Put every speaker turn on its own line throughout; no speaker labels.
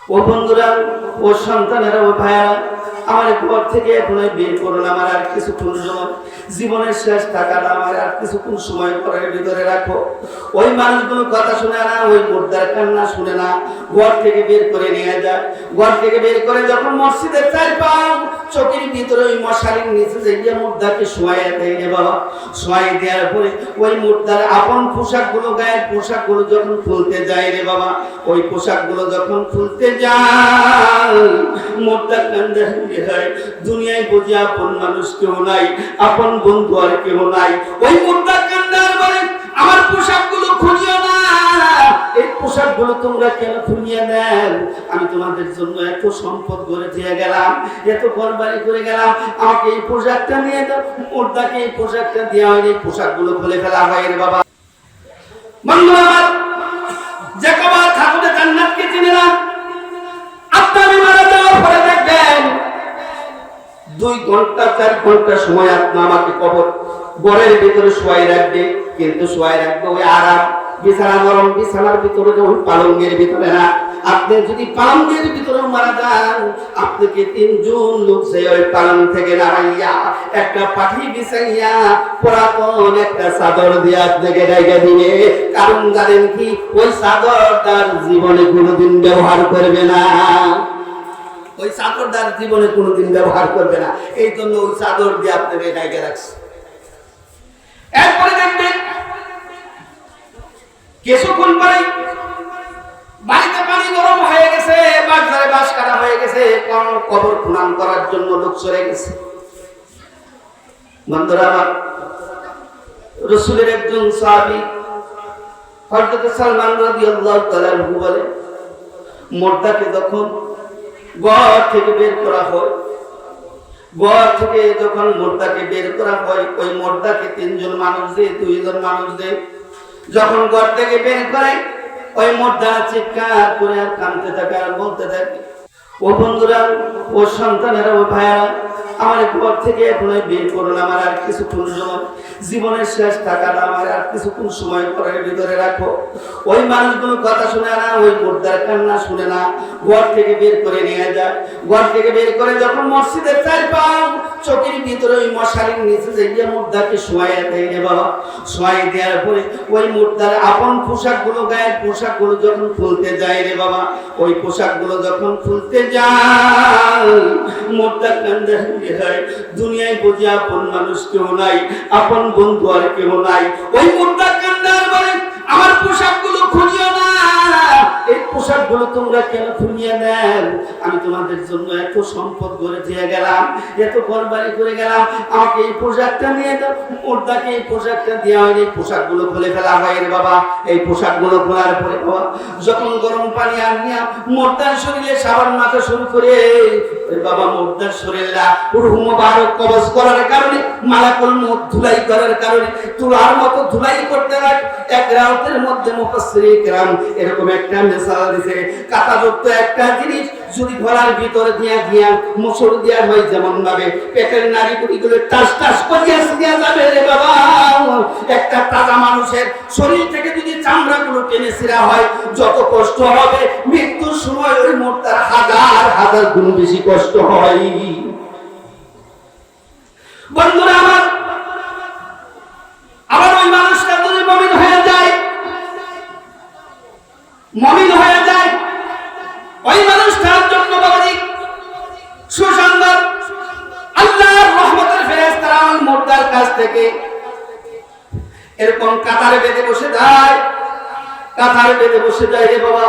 ও বন্ধুরা, ও সন্তানেরা, ও ভাইয়ারা, আমার ঘর থেকে এখন বের করুন। আমার আর কিছুক্ষণ সময়, জীবনের শেষ টাকাটা আমার আর কিছুক্ষণ সময় ঘরের ভিতরে রাখো। ওই মানুষগুলো কথা শুনে না, ওই মুর্দার কান্না শুনে না, ঘর থেকে বের করে নিয়ে যায়। ঘর থেকে বের করে যখন মসজিদের চার পাও চোখের ভিতরে ওই মশারির নিচে যে মুর্দাকে শোয়াই দেয় রে বাবা। শোয়াই দেওয়ার পরে ওই মুর্দার আপন পোশাকগুলো, গায়ের পোশাকগুলো যখন খুলতে যায় রে বাবা, ওই পোশাকগুলো যখন খুলতে যায় মুর্দা কান্দে হয়। দুনিয়ায় বুঝি আপন মানুষ কেউ নাই, আপন বন্ধু আর কেউ নাই। ওই মুর্দা কান্দার বলে আমার পোশাকগুলো খুলিও না, এই পোশাকগুলো তোমরা কেন খুলিয়ে নেন? আমি তোমাদের জন্য এত সম্পদ গড়ে দিয়ে গেলাম, এত ঘরবাড়ি করে গেলাম, আমাকে এই পোশাকটা নিয়ে দাও। মুর্দাকে এই পোশাকটা দেওয়া হয়নি, এই পোশাকগুলো খুলে ফেলা হয় রে বাবা। বন্ধু আমার, যে কবার ঠাকুরের জান্নাতকে চিনে না, আপনারা মারা যাওয়ার পরে দেখবেন 2 ঘন্টা 4 ঘন্টা সময় আপনি আমাকে কবর ঘরের ভিতরে শোয়াই রাখবে, কিন্তু শোয়াই রাখবে ওই আরাম বিছানা, নরম বিছানার ভিতরে, ওই পালঙ্গের ভিতরে না। আপনি যদি পালঙ্গের ভিতরে মারা যান, আপনাকে 3 জন লোক সে ওই পালং থেকে নাড়াইয়া একটা পাঠি বিছাইয়া পুরাতন একটা চাদর দিয়ে আপনাকে ঢেকে দিবে। কারণ জানেন কি, ওই চাদর তার জীবনে কোনোদিন ব্যবহার করবে না, ওই চাদরদার জীবনে কোনোদিন ব্যবহার করবে না। এই জন্য ওই চাদর দিয়ে আপনাকে ঢেকে রাখছে। এরপরে দেখবেন কিছুক্ষণ পরে বাড়িতে পানি গরম হয়ে গেছে, বাজারে বাস কাটা হয়ে গেছে, কারণ কবর খনন করার জন্য লোক চলে গেছে। বন্ধুরা আমার, রাসূলের একজন সাহাবী হযরত সালমান রাদিয়াল্লাহু তাআলা আনহু বলে, মুর্দাকে যখন ঘর থেকে বের করা হয়, ঘর থেকে যখন মুর্দাকে বের করা হয়, ওই মুর্দাকে 3 জন মানুষ দিয়ে, 2 জন মানুষ দিয়ে যখন ঘর থেকে বের করে, ওই মুর্দা চিৎকার করে আর কাঁদতে থাকে আর বলতে থাকে, ও বন্ধুরা, ও সন্তানেরা, ও ভাইয়ারা, আমার ঘর থেকে এখন বের করুন। আমার আর কিছুক্ষণ সময়, জীবনের শেষ টাকাটা আমার আর কিছুক্ষণ সময় ঘরের ভিতরে রাখো। ওই মানুষগুলো কথা শুনে না, ওই মুর্দার কান্না শুনে না, ঘর থেকে বের করে নিয়ে যায়। ঘর থেকে বের করে যখন মসজিদের চার পাও চোখের ভিতরে ওই মশারির নিচে যে মুর্দাকে শোয়াই দেয় রে বাবা। শোয়াই দেওয়ার পরে ওই মুর্দার আপন পোশাকগুলো, গায়ের পোশাকগুলো যখন খুলতে যায় রে বাবা, ওই পোশাকগুলো যখন খুলতে যায় মুর্দা কান্দে হয়। দুনিয়ায় বুঝি আপন মানুষ কেউ নাই, আপন বন্ধু আর কেউ নাই। ওই মুর্দা কান্দার বলে আমার পোশাকগুলো খুলিও না, এই পোশাকগুলো তোমরা কেন খুলিয়ে নেন? আমি তোমাদের জন্য এত সম্পদ গড়ে দিয়ে গেলাম, এত ঘরবাড়ি করে গেলাম, আমাকে এই পোশাকটা নিয়ে দাও। মুর্দাকে এই পোশাকটা দেওয়া হয়নি, এই পোশাকগুলো খুলে ফেলা হয় রে বাবা। এই পোশাকগুলো খোলার পরে বাবা যখন গরম পানি আনিয়া মুর্দার শরীরে সাবান মাখা শুরু করে, বাবা মুর্দার শরীরটা রূহ মুবারক কবজ করার কারণে, মালাকুল মউত ধুলাই করার কারণে তুলার মতো ধুলাই করতে লাগে। এক রাতের মধ্যে মুফাসসিরিন کرام এরকম একটা মিসাল দিয়েছে, কাঁটাযুক্ত একটা জিনিস যদি গলার ভিতরে দিয়া মুসুর দিয়া হয়, যেমন ভাবে পেটের নাড়িগুলো টাস টাস করিয়া সিরিয়া যাবে রে বাবা। একটা তাজা মানুষের শরীর থেকে যদি চামড়াগুলো টেনে ছিঁড়া হয়, যত কষ্ট হবে, মৃত্যুর সময় ওই মুর্দার 1000 গুণ বেশি কষ্ট হয়। বন্ধুরা আমার, আবার ওই মানুষটা যদি মুমিন হয়ে যায়, মুমিন হয়ে যায়, ওই মানুষটার জন্য বাবাজি সুসংবাদ, আল্লাহর রহমতের ফেরেশতারা ওই মুর্দার কাছ থেকে এরকম কাতারে বেঁধে বসে যায়, কাতারে বেঁধে বসে যায় রে বাবা।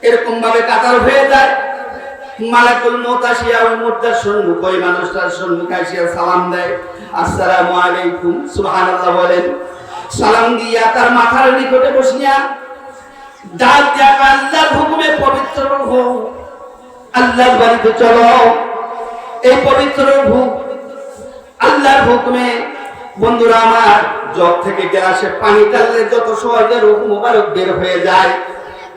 এরকম ভাবে কাতার হয়ে যায়, মালাকুল মউত আসিয়া ওই মুর্দার সম্মুখ, ওই মানুষটার সম্মুখে আসিয়া সালাম দেয়, আসসালামু আলাইকুম, সুবহানাল্লাহ বলেন। সালাম দিয়া তার মাথার নিকটে বসিয়া ডাক দিয়া আল্লাহর হুকুমে পবিত্র রূহ, আল্লাহর বাড়িতে চলো। এই পবিত্র রূহ আল্লাহর হুকুমে বন্ধুরা আমার, জগ থেকে গ্লাসে পানি ঢাললে যত সহজে রূহ মুবারক বের হয়ে যায়,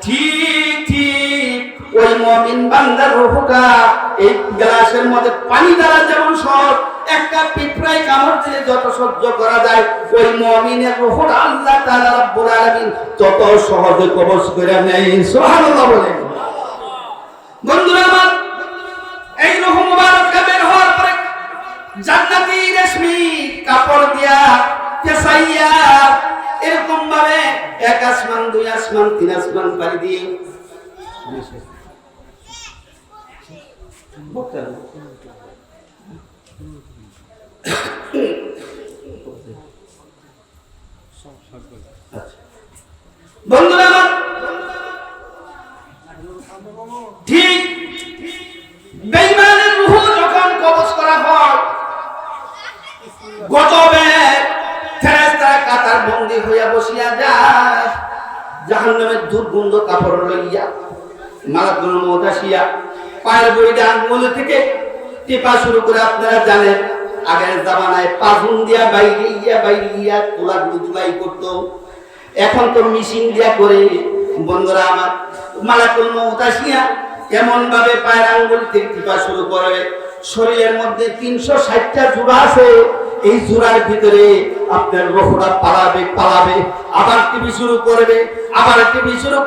ঠিক ঠিক ওই মুমিন বান্দার রূহটা এই গ্লাসের মধ্যে পানি দ্বারা যেমন সহজ, একটা পিঁপড়ায় কামড় দিলে যত সহ্য করা যায়, ওই মুমিনের রূহটা আল্লাহ তাআলা রব্বুল আলামিন তত সহজে কবজ করে নেয়। সুবহানাল্লাহ বলেন। 2 আসমান 3 আসমান পাড়ি দিয়ে বন্ধুরা ঠিক বেঈমানের রূহ যখন কবজ করা হয় গজবের ফেরেশতা কাতার বন্দী হইয়া বসিয়া যায় জাহান্নামের দুর্গন্ধ কাপড় লইয়া মালাকুল মউত আসিয়া পায়ের বইটা আঙ্গুল থেকে টিপা শুরু করে আপনারা জানেন আগের জামানায় পাজুন দিয়া বাইরিয়া তোলাগুলো ধুলাই করতো এখন তো মেশিন দিয়া করে বন্ধুরা আমার মালাকুল মউত আসিয়া এমন ভাবে পায়ের আঙ্গুল থেকে টিপা শুরু করে শরীরের মধ্যে 360টা জোড়া আছে এই জোড়ার ভিতরে আপনার রূহটা পালাবে আবার টিপি শুরু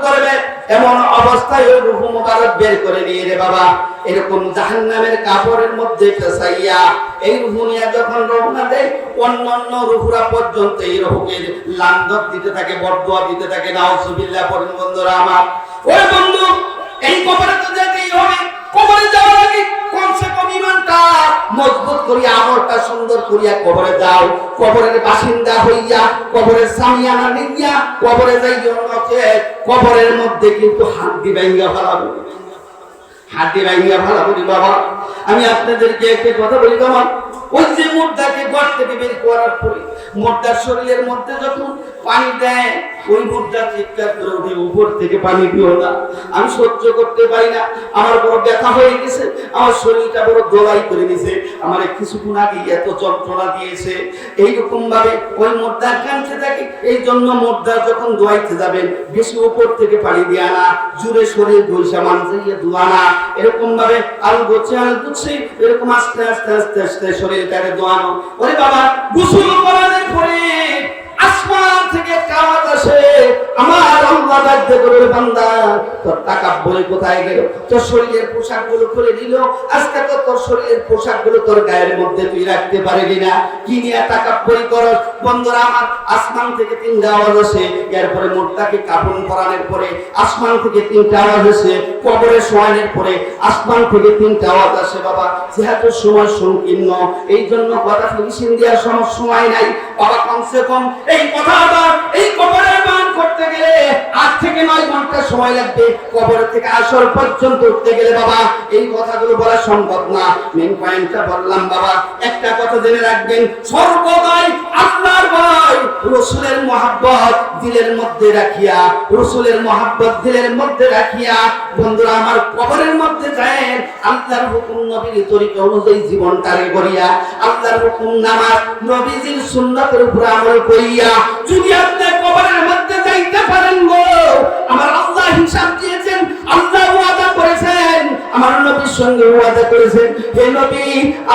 করবে এমন অবস্থায় ওই রূহ মুবারক বের করে নিয়ে রে বাবা এরকম জাহান্নামের কাপড়ের মধ্যে ফেসাইয়া এই রূহ নিয়ে যখন রওনা দেয় অন্যান্য রূহরা পর্যন্ত এই রূহকে লানত দিতে থাকে বরদোয়া দিতে থাকে নাউজুবিল্লাহ পড়েন বন্ধুরা আমার ওই বন্ধু এই কবরে তো যেতেই হবে কবরে যাওয়ার আগে কমসে কম ঈমানটা মজবুত করিয়া আমলটা সুন্দর করিয়া কবরে যাও কবরের বাসিন্দা হইয়া কবরের সামিয়ানা নিয়া কবরে যাইও নকে কবরের মধ্যে কিন্তু হাড্ডি ভাঙা ভালো বাবা আমি আপনাদেরকে একটা কথা বলি বাবা ওই যে মুর্দাকে ঘর থেকে বের করার পরে মুর্দার শরীরের মধ্যে যখন পানি দেয় ওই মুর্দা চিৎকার করে ওঠে উপর থেকে পানি দিও না আমি সহ্য করতে পারি না আমার বড় ব্যথা হয়ে গেছে আমার শরীরটা বড় দোলাই করে দিয়েছে আমার কিছুক্ষণ আগে এত যন্ত্রণা দিয়েছে এইরকম ভাবে ওই মুর্দার কাঁদতে থাকে এই জন্য মুর্দা যখন দোয়াইতে যাবেন বেশি উপর থেকে পানি দিয়ে আনা জুড়ে শরীর ঘষা মানজাইয়া দোয়ানা এরকম ভাবে আলু গুছে এরকম আস্তে আস্তে শরীরটাকে দোয়ানো ওরে বাবা গোসল করার পরে আসমান থেকে আওয়াজ আসে আমার আল্লাহ ডাকতে করে বান্দা তোর তাকাব্বুর কোথায় গেল তোর শরীরের পোশাকগুলো খুলে দিল আজকে তো তোর শরীরের পোশাকগুলো তোর গায়ের মধ্যে তুই রাখতে পারলি না কি নিয়ে তাকাব্বুরি করস বন্ধুরা আমার আসমান থেকে 3টা আওয়াজ আসে এরপরে মুর্দাকে কাফন পরানোর পরে আসমান থেকে 3টা আওয়াজ আসে কবরে শোয়ানোর পরে আসমান থেকে 3টা আওয়াজ আসে বাবা যেহেতু সময় সংকীর্ণ এই জন্য কথা ফিনিশিং দেওয়ার সময় নাই বাবা কমসে কম এই কথাটা এই কবরের মান করতে গেলে 8 থেকে 9 ঘন্টা সময় লাগবে কবর থেকে আসর পর্যন্ত উঠতে গেলে বাবা এই কথাগুলো বলা সম্ভব না মেইন পয়েন্টটা বললাম বাবা একটা কথা জেনে রাখবেন সর্বদাই আল্লাহর ভয় রাসূলের মহব্বত দিলের মধ্যে রাখিয়া বন্ধুরা আমার কবরের মধ্যে যায় আল্লাহর হুকুম নবীর তরিকা অনুযায়ী জীবনটারে গড়িয়া আল্লাহর হুকুম নামাজ নবীজির সুন্নাতের উপর আমল করিয়া যদি আপনি কবরের মধ্যে যাইতে পারেন গো আমার আল্লাহ হিসাব দিয়েছেন আল্লাহ ওয়াদা করেছেন আমার নবীর সঙ্গে ওয়াদা করেছেন হে নবী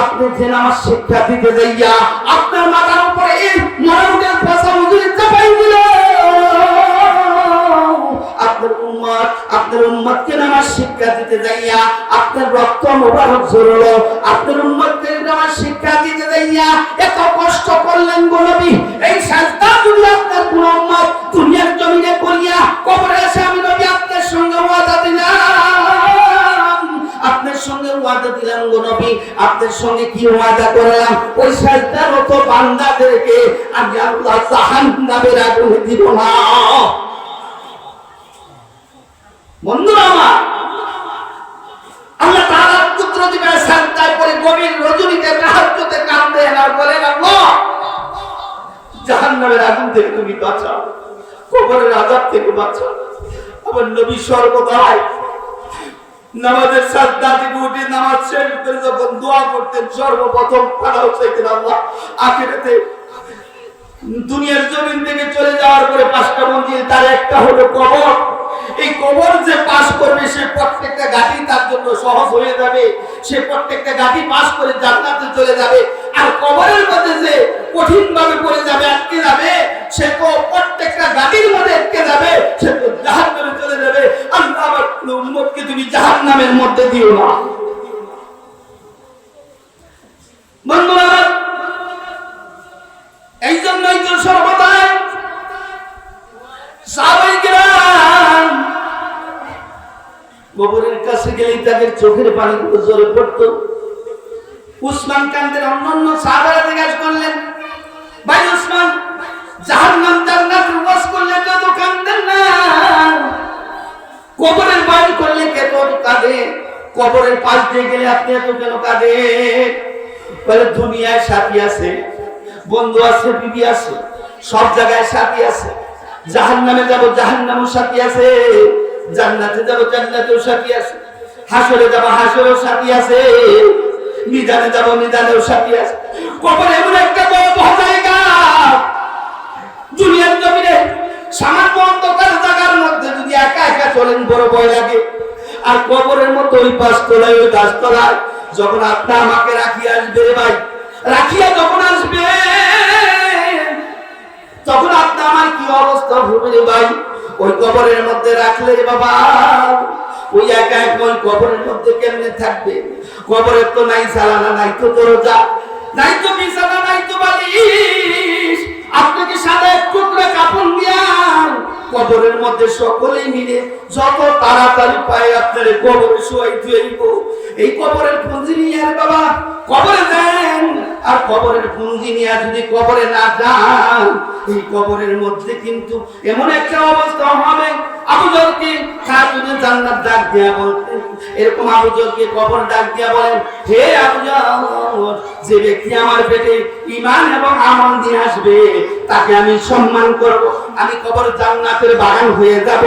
আপনি যে নামাজ শিক্ষা দিতে যাইয়া আপনার মাথার উপরে এই মরণের পয়সা মজুরি চাপাই দিল আপনার উম্মতকে নামাজ শিক্ষা দিতে যাইয়া আপনার রক্ত মোবারক ঝরলো আপনার উম্মতকে নামাজ শিক্ষা দিতে যাইয়া এত কষ্ট করলেন গো নবী এই সাজদা যদি আপনার কোন উম্মত দুনিয়ার জমিনে করিয়া কবরে এসে আমি নবী আপনার সঙ্গে ওয়াদা দিলাম গো নবী আপনার সঙ্গে কি ওয়াদা করলাম ওই সাজদারত বান্দাদেরকে আমি আল্লাহ জাহান্নামের আগুনে দিব না বন্ধুরা আমার আল্লাহ তাআলা পুত্র দিবে সাজদায় পড়ে গভীর রজনীতে তাহাজ্জুদে কাঁদেন আর বলেন আল্লাহ জাহান্নামের আগুন থেকে তুমি বাঁচাও কবরের আযাব থেকে বাঁচাও আমার নবী সর্বদাই নামাজের সাজদা থেকে উঠে নামাজ শেষ করে যখন দোয়া করতেন সর্বপ্রথম পানাও চাইতেন আল্লাহ আখিরাতে দুনিয়ার জমিন থেকে চলে যাওয়ার পরে 5টা মঞ্জিল তার একটা হলো কবর এই কবর যে পাস করবে সে প্রত্যেকটা গাড়ি তার জন্য সহজ হয়ে যাবে সে প্রত্যেকটা গাড়ি পাস করে জান্নাতে চলে যাবে আর কবরের মধ্যে যে কঠিন ভাবে পড়ে যাবে আটকে যাবে সে তো প্রত্যেকটা গাড়ির মধ্যে আটকে যাবে সে তো জাহান্নামে চলে যাবে আল্লাহ আমার উম্মতকে তুমি জাহান্নামের মধ্যে দিও না বন্ধুরা এই জন্যই তো সর্বদাই সাহাবায়ে কেরাম কবরের কাছে গেলেই তাদের চোখের পানিগুলো ঝরে পড়তো। উসমান কান্দের, অন্যান্য সাহাবারা জিজ্ঞাসা করলেন, ভাই উসমান, জাহান্নাম জান্নাতের ওয়াজ করলে তো কান্দেন না, কবরের বাড়ি করলে কে তো কাঁদে, কবরের পাশ দিয়ে গেলে আপনি এত কেন কাঁদেন? বলে দুনিয়ায় সাথী আছে, বন্ধু আছে, বিবি আছে, সব জায়গায় সাথী আছে। জাহান্নামে যাব, জাহান্নামেও সাথী আছে, জান্নাতে যাব, জান্নাতেও সাথী আছে, হাসরে যাব, হাসরেও সাথী আছে, মিজানে যাব, মিজানেও সাথী আছে। কবর এমন একটা বড় জায়গা, দুনিয়ার জমিনে সামান্য অন্ধকার জায়গার মধ্যে যদি একা একা চলেন বড় ভয় লাগে। আর কবরের মতো ওই পাঁচতলায়, ওই গাছতলায় যখন আপনি আমাকে রাখিয়ে আসবে রে ভাই, রাখিয়া যখন আসবে তখন আপনি আমার কি অবস্থা হবে রে ভাই? ওই কবরের মধ্যে রাখলে রে বাবা, ওই একা এক ওই কবরের মধ্যে কেমনে থাকবে? কবরের তো নাই সালানা, নাই তো দরজা, নাই তো বিছানা, নাই তো বালিশ। আপনাকে সাদা এক টুকরা কাপড় দিয়া কবরের মধ্যে সকলেই মিলে যত তাড়াতাড়ি পায় আপনার কবরে শোয়াই দিব। এই কবরের পুঁজি নিয়ে বাবা কবরে দেন, আর কবরের পুঁজি নিয়ে যদি কবরে না যান, এই কবরের মধ্যে কিন্তু এমন একটা অবস্থা হবে। আবু জরকে খাতুনে জান্নাত ডাক দিয়া বলতেন, এরকম আবু জরকে কবর ডাক দিয়া বলেন, হে আবু জর, যে ব্যক্তি আমার পেটে ঈমান এবং আমল দিয়ে আসবে তাকে আমি সম্মান করব, আমি কবর জান্নাতের বাগান হয়ে যাব,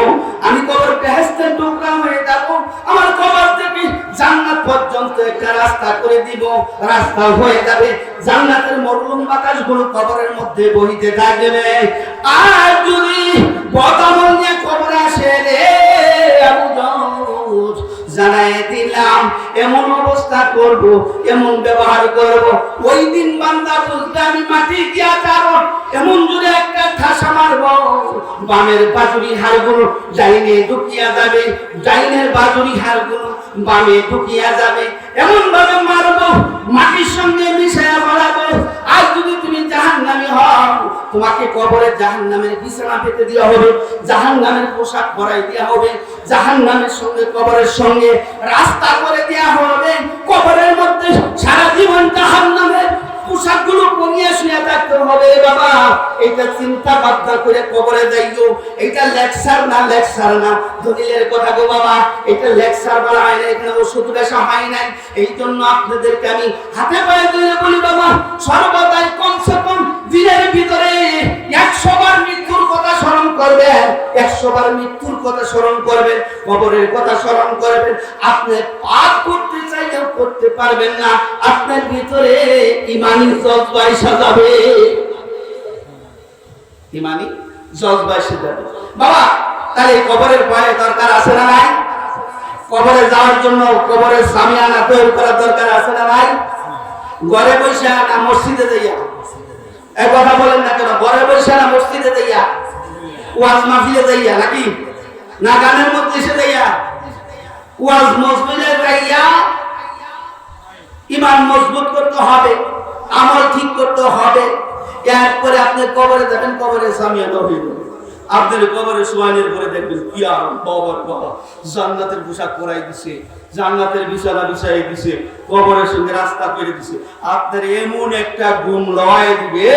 আমি কবর বেহেশতের টুকরা হয়ে যাব, আমার কবর থেকে জান্নাত পর্যন্ত একটা রাস্তা করে দিব, রাস্তা হয়ে যাবে, জান্নাতের মরুম বাতাসগুলো কবরের মধ্যে বহিতে থাকবে। আর যদি বদামল নিয়ে কবরে আসে রে আবু জর, জানাই দিলাম এমন অবস্থা করব, এমন ব্যবহার করব, ওই দিন বান্দা বুঝবে আমি মাটি দিয়া চারণ এমন জুড়ে একটা ঠাসা মারব, বামের বাজুরি হাড়গুলো ডাইনে ঢুকিয়া যাবে, ডাইনের বাজুরি হাড়গুলো বামে ঢুকিয়া যাবে, এমন ভাবে মারব মাটির সঙ্গে মিশায়া মারাবো। আর যদি তুমি জাহান্নামী হও, তোমাকে কবরে জাহান্নামের বিছানা পেতে দেওয়া হবে, জাহান্নামের পোশাক পরাই দেওয়া হবে, জাহান্নামের সঙ্গে কবরের সঙ্গে রাস্তা করে দেওয়া হবে। কবরের মধ্যে সারা জীবন জাহান্নামের পোশাকগুলো পরিয়ে শুয়ে থাকতে হবে। বাবা এটা চিন্তা ভাবনা করে কবরে যাইও। এটা লেকচার না, লেকচার না, দলিলের কথা গো বাবা, এটা লেকচার বলা হয় না, এখানে ওষুধ বেশা হয় নাই। এই জন্য আপনাদেরকে আমি হাতে পায়ে ধরে বলি বাবা, সর্বদাই কমসে কম দিনের ভিতরে 100 বার মৃত্যুর কথা স্মরণ করবেন, 100 বার মৃত্যুর কথা স্মরণ করবেন, কবরের কথা স্মরণ করবেন। আপনি পাপ করতে চাইলেও করতে পারবেন না, আপনার ভিতরে ইমানি জজবা এসে যাবে, ইমানি জজবা এসে যাবে। বাবা তাহলে কবরের ভয় দরকার আছে না নাই? কবরে যাওয়ার জন্য কবরের সামিয়ানা তৈরি করার দরকার আছে না নাই? ঘরে বসে না মসজিদে যাইয়া, এক কথা বলেন না কেন? ঘরে বসে না মসজিদে যাইয়া, ওয়াজ মাহফিলে যাইয়া, নাকি না গানের মধ্যে এসে যাইয়া? ওয়াজ মসজিদে যাইয়া ঈমান মজবুত করতে হবে, আমল ঠিক করতে হবে। এরপরে আপনি কবরে যাবেন, কবরে সামিয়ানা হয়ে যাবে। আপনার কবরে শোয়ানোর পরে দেখবেন কি আরাম, বাবার বাবা, জান্নাতের পোশাক পরাই দিছে, জান্নাতের বিছানা বিছাই দিছে, কবরের সঙ্গে রাস্তা করে দিছে। আপনার এমন একটা ঘুম লওয়াই দিবে,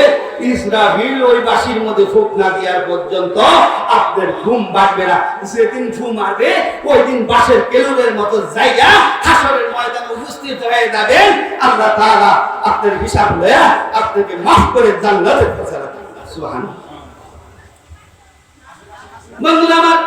ইসরাফিল ওই বাঁশির মধ্যে ফুক না দেওয়ার পর্যন্ত আপনার ঘুম বাড়বে না। যেদিন ঘুম আসবে ওই দিন বাঁশের কেলুরের মতো জায়গা হাসরের ময়দানে উপস্থিত হয়ে যাবেন। আল্লাহ তাআলা আপনার হিসাব লয়া আপনাকে মাফ করে জান্নাতে পৌঁছে রাখবেন। সুবহানাল্লাহ। বন্ধুরা আমার,